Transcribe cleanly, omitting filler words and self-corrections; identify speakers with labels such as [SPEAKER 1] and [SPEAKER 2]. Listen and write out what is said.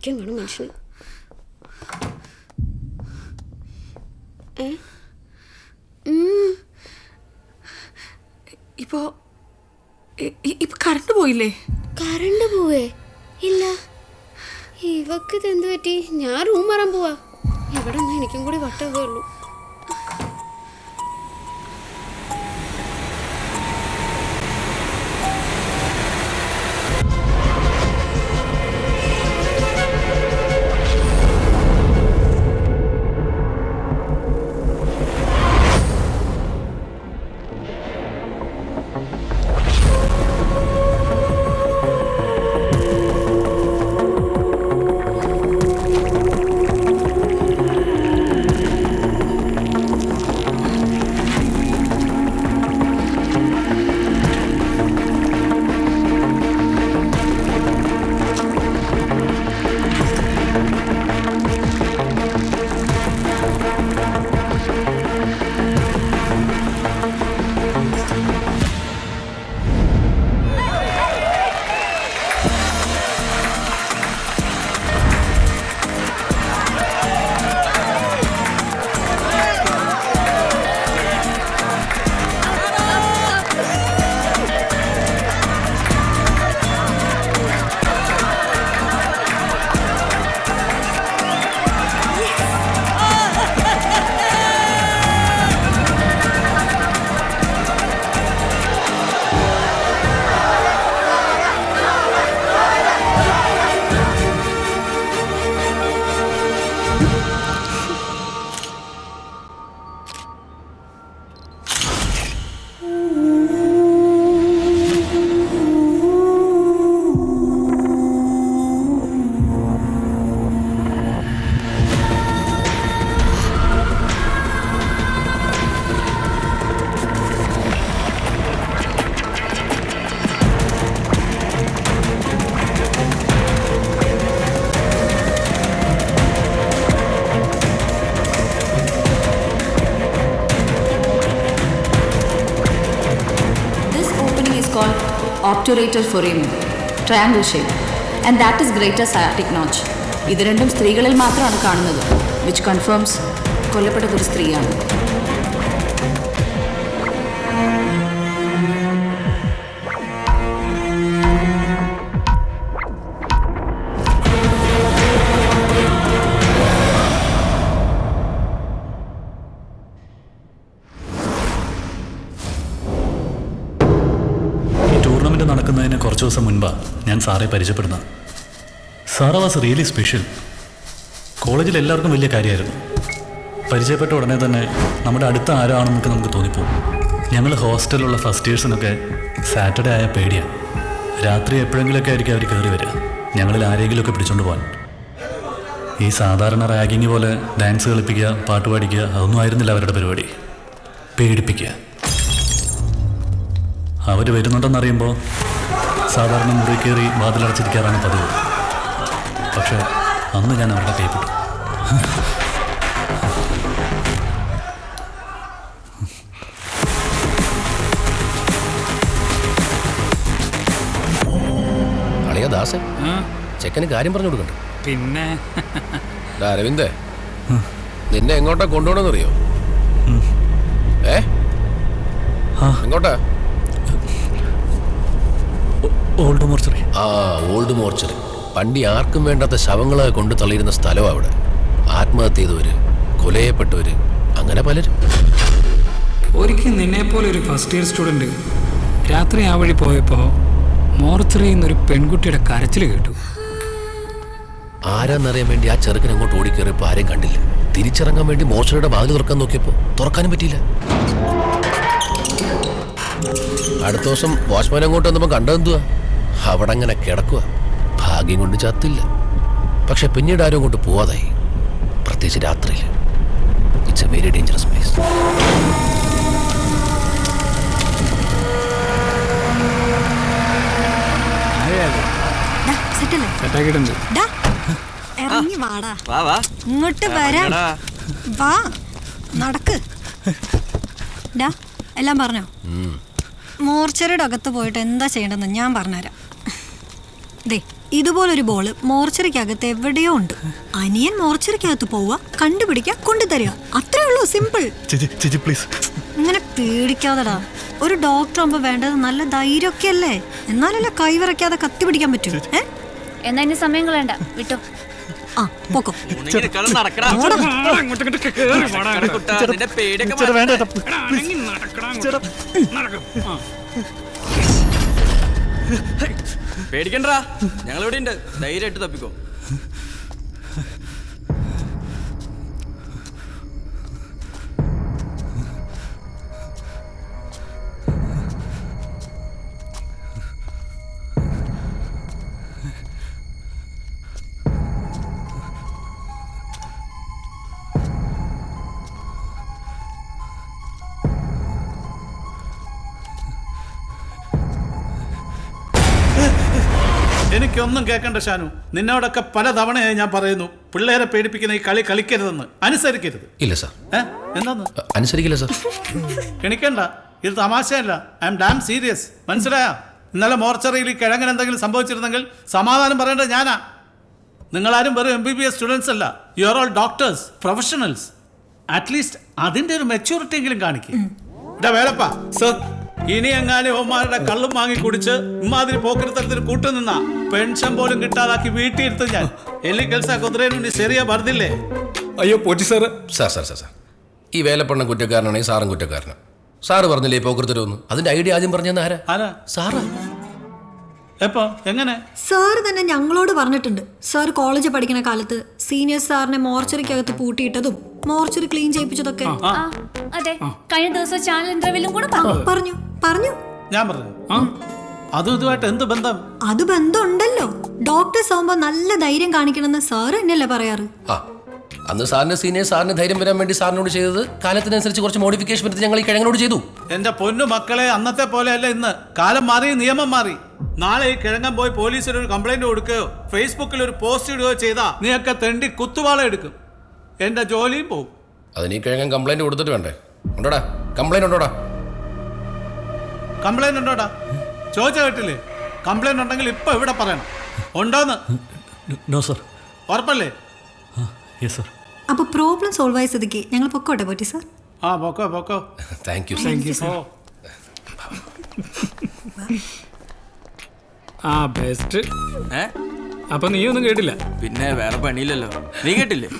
[SPEAKER 1] മരിക്കാൻ വേണം മനുഷ്യന്.
[SPEAKER 2] ഇപ്പൊ കറണ്ട് പോയില്ലേ?
[SPEAKER 1] കറണ്ട് പോവേ? ഇല്ല. ഇവക്ക് ഇതെന്ത് പറ്റി? ഞാൻ റൂം മാറാൻ പോവാ. ഇവിടെ നിന്ന് എനിക്കും കൂടി വട്ടമേ ഉള്ളൂ.
[SPEAKER 3] Obturator foramen, triangle shape, and that is greater sciatic notch. ഇത് രണ്ടും സ്ത്രീകളിൽ മാത്രമാണ് കാണുന്നത്, which confirms കൊല്ലപ്പെട്ടത് ഒരു സ്ത്രീയാണ്.
[SPEAKER 4] നടക്കുന്നതിന് കുറച്ച് ദിവസം മുൻപാണ് ഞാൻ സാറെ പരിചയപ്പെടുന്നത്. Sir was really special. കോളേജിൽ എല്ലാവർക്കും വലിയ കാര്യമായിരുന്നു. പരിചയപ്പെട്ട ഉടനെ തന്നെ നമ്മുടെ അടുത്ത ആരാണെന്നൊക്കെ നമുക്ക് തോന്നിപ്പോകും. ഞങ്ങൾ ഹോസ്റ്റലിലുള്ള ഫസ്റ്റ് ഇയേഴ്സിനൊക്കെ സാറ്റർഡേ ആയ പേടിയാണ്. രാത്രി എപ്പോഴെങ്കിലുമൊക്കെ ആയിരിക്കും അവർ കയറി വരിക, ഞങ്ങളിൽ ആരെങ്കിലുമൊക്കെ പിടിച്ചോണ്ട് പോകാൻ. ഈ സാധാരണ റാഗിങ് പോലെ ഡാൻസ് കളിപ്പിക്കുക, പാട്ട് പാടിക്കുക, അതൊന്നും ആയിരുന്നില്ല അവരുടെ പരിപാടി. പേടിപ്പിക്കുക. അവർ വരുന്നുണ്ടെന്നറിയുമ്പോൾ സാധാരണ മുറി കയറി വാതിലടച്ചിരിക്കാറാണ് പതിവ്. പക്ഷെ അന്ന് ഞാൻ അവരുടെ കൈപ്പെട്ടു.
[SPEAKER 5] അളിയ ദാസൻ ചെക്കന് കാര്യം പറഞ്ഞു കൊടുക്കണ്ട.
[SPEAKER 6] പിന്നെ
[SPEAKER 5] അരവിന്ദേ, നിന്നെ എങ്ങോട്ടാ കൊണ്ടുപോകണമെന്നറിയോ? എങ്ങോട്ടാ?
[SPEAKER 4] Old mortuary.
[SPEAKER 5] ആ, ഓൾഡ് മോർച്ചറി. പണ്ടി ആർക്കും വേണ്ടാത്ത ശവങ്ങളെ കൊണ്ട് തള്ളിയിരുന്ന സ്ഥലമാണ് അവിടെ. ആത്മഹത്യ ചെയ്തവര്, കൊലയപ്പെട്ടവര്, അങ്ങനെ പലരും.
[SPEAKER 6] ഒരിക്കൽ നിന്നെപ്പോലെ ഒരു ഫസ്റ്റ് ഇയർ സ്റ്റുഡൻറ്റ് രാത്രി ആ വഴി പോയപ്പോൾ മോർച്ചറിയിൽ നിന്നൊരു പെൺകുട്ടിയുടെ കരച്ചിൽ കേട്ടു.
[SPEAKER 5] ആരാന്നറിയാൻ വേണ്ടി ആ ചെറുക്കൻ അങ്ങോട്ട് ഓടിക്കേറിയപ്പോൾ ആരെയും കണ്ടില്ല. തിരിച്ചിറങ്ങാൻ വേണ്ടി മോർച്ചറിയുടെ വാതിൽ തുറക്കാൻ നോക്കിയപ്പോൾ തുറക്കാനും പറ്റിയില്ല. അടുത്ത ദിവസം വാച്ച്മാൻ അങ്ങോട്ട് വന്നപ്പോൾ കണ്ടതെന്തുവാ? അവിടെ അങ്ങനെ കിടക്കുക. ഭാഗ്യം കൊണ്ട് ചത്തില്ല. പക്ഷെ പിന്നീട് ആരും അങ്ങോട്ട് പോവാതായി, പ്രത്യേകിച്ച് രാത്രിയിൽ. It's A very dangerous place.
[SPEAKER 7] ഇങ്ങോട്ട് വരാം. വാ, നടക്ക്. എല്ലാം പറഞ്ഞോ? മോർച്ചറിയുടെ അകത്ത് പോയിട്ട് എന്താ ചെയ്യേണ്ടതെന്ന് ഞാൻ പറഞ്ഞുതരാം. ദേ, ഇതുപോലൊരു ബോള് മോർച്ചറിക്കകത്ത് എവിടെയോ ഉണ്ട്. അനിയൻ മോർച്ചറിക്കകത്ത് പോവുക, കണ്ടുപിടിക്കുക, കൊണ്ടുതരിക. അത്രേ ഉള്ളൂ, സിമ്പിൾ.
[SPEAKER 4] ചേച്ചി പ്ലീസ്.
[SPEAKER 7] ഇങ്ങനെ പേടിക്കാതെടാ. ഒരു ഡോക്ടർ ആകുമ്പോ വേണ്ടത് നല്ല ധൈര്യമൊക്കെ അല്ലേ? എന്നാലല്ലേ കൈവിറക്കാതെ കത്തി പിടിക്കാൻ പറ്റൂ.
[SPEAKER 2] എന്നാ ഇനി സമയം കളയണ്ട, വിട്ടോ.
[SPEAKER 7] ആ പോക്കോ.
[SPEAKER 8] പേടിക്കണ്ടാ, ഞങ്ങളിവിടെ ഉണ്ട്, ധൈര്യമായിട്ട് തപ്പിക്കോ.
[SPEAKER 9] എനിക്കൊന്നും കേൾക്കണ്ട ഷാനു. നിന്നോടൊക്കെ പല തവണയായി ഞാൻ പറയുന്നു, പിള്ളേരെ പേടിപ്പിക്കുന്ന ഈ കളി കളിക്കരുതെന്ന്. അനുസരിക്കരുത്.
[SPEAKER 5] ഇല്ല സാർ.
[SPEAKER 9] എന്താന്ന്?
[SPEAKER 5] അനുസരിക്കില്ല സാർ.
[SPEAKER 9] ക്ഷണിക്കണ്ട, ഇത് തമാശയല്ല. I am damn serious. മനസ്സിലായോ? ഇന്നലെ മോർച്ചറിയിൽ കിഴങ്ങൻ എന്തെങ്കിലും സംഭവിച്ചിരുന്നെങ്കിൽ സമാധാനം പറയേണ്ടത് ഞാനാ. നിങ്ങളാരും വെറും MBBS സ്റ്റുഡൻസ് അല്ല. You are all doctors, professionals. At least അതിന്റെ ഒരു മെച്യൂരിറ്റി എങ്കിലും കാണിക്കും. വേളപ്പാ സർ, ഇനി എങ്ങാനും ഓമാരുടെ കള്ളും വാങ്ങി കുടിച്ച് ഇമാതിരി പോക്കരുത്തരത്തിന് കൂട്ടുനിന്ന പെൻഷൻ പോലും കിട്ടാതാക്കി വീട്ടിൽ ഇരുത്തും ഞാൻ. എല്ലി കെൽസ കുതിരേനു ശരിയാ പറഞ്ഞില്ലേ?
[SPEAKER 8] അയ്യോ പോറ്റി സാറ്.
[SPEAKER 5] സാർ ഈ വേലപ്പണ്ണം കുറ്റക്കാരനാണെങ്കിൽ സാറും കുറ്റക്കാരനാണ്. സാറ് പറഞ്ഞില്ലേ പോക്കരുത്തരൊന്ന്? അതിന്റെ ഐഡിയ ആദ്യം പറഞ്ഞെന്ന് ആരാ? സാറാ.
[SPEAKER 9] എപ്പോ? എങ്ങനെ?
[SPEAKER 7] സാറ് തന്നെ ഞങ്ങളോട് പറഞ്ഞിട്ടുണ്ട്. സാർ കോളേജ് പഠിക്കുന്ന കാലത്ത് സീനിയർ സാറിനെ മോർച്ചറിക്കകത്ത് പൂട്ടിയിട്ടതും മോർച്ചറി ക്ലീൻ ചെയ്യിപ്പിച്ചതൊക്കെ.
[SPEAKER 2] അതെ, കഴിഞ്ഞ ദിവസം ചാനൽ ഇന്റർവ്യൂലും കൂടെ
[SPEAKER 7] പറഞ്ഞു.
[SPEAKER 9] ഞാൻ പറഞ്ഞു. അതും ഇതുമായിട്ട് എന്ത് ബന്ധം?
[SPEAKER 7] അത് ബന്ധമുണ്ടല്ലോ. ഡോക്ടേഴ്സ് ആവുമ്പോ നല്ല ധൈര്യം കാണിക്കണമെന്ന് സാറ് തന്നെയല്ലേ പറയാറ്?
[SPEAKER 5] അന്ന് സാറിന്റെ സീനിയർ സാറിന് ധൈര്യം വരാൻ വേണ്ടി സാറിനോട് ചെയ്തത് കാലത്തിനനുസരിച്ച് കുറച്ച് മോഡിഫിക്കേഷൻ വരുത്തി ഞങ്ങൾ ഈ കിഴങ്ങനോട് ചെയ്തു.
[SPEAKER 9] എന്റെ പൊന്നു മക്കളെ, അന്നത്തെ പോലെയല്ല ഇന്ന്. കാലം മാറി, നിയമം മാറി. നാളെ ഈ കിഴങ്ങൻ പോയി പോലീസിൽ ഒരു കംപ്ലൈന്റ് കൊടുക്കുകയോ ഫേസ്ബുക്കിൽ ഒരു പോസ്റ്റ് ഇടുകയോ ചെയ്താ നീയൊക്കെ തെണ്ടി കുത്തുവാള എടുക്കും. എന്റെ ജോലിയും പോകും.
[SPEAKER 5] അതിന് ഈ കിഴങ്ങൻ കംപ്ലൈന്റ് കൊടുത്തിട്ട് വേണ്ടേ? ഉണ്ടോടാ കംപ്ലൈന്റ്? ഉണ്ടോടാ
[SPEAKER 9] കംപ്ലൈന്റ്? ഉണ്ടോടാ ചോദിച്ച കേട്ടില്ലേ? കംപ്ലൈന്റ് ഉണ്ടെങ്കിൽ ഇപ്പൊ ഇവിടെ പറയണം. ഉണ്ടോന്ന്?
[SPEAKER 4] No sir.
[SPEAKER 9] ഉറപ്പല്ലേ?
[SPEAKER 4] Yes sir.
[SPEAKER 7] അപ്പൊ പ്രോബ്ലം സോൾവ് ആയ സ്ഥിതിക്ക് ഞങ്ങൾ പൊക്കോട്ടെ പോറ്റി സാർ.
[SPEAKER 9] പൊക്കോ.
[SPEAKER 5] Thank you.
[SPEAKER 6] ബെസ്റ്റ്. അപ്പൊ നീ ഒന്നും കേട്ടില്ല?
[SPEAKER 8] പിന്നെ വേറെ പണിയില്ലല്ലോ. നീ കേട്ടില്ലേ?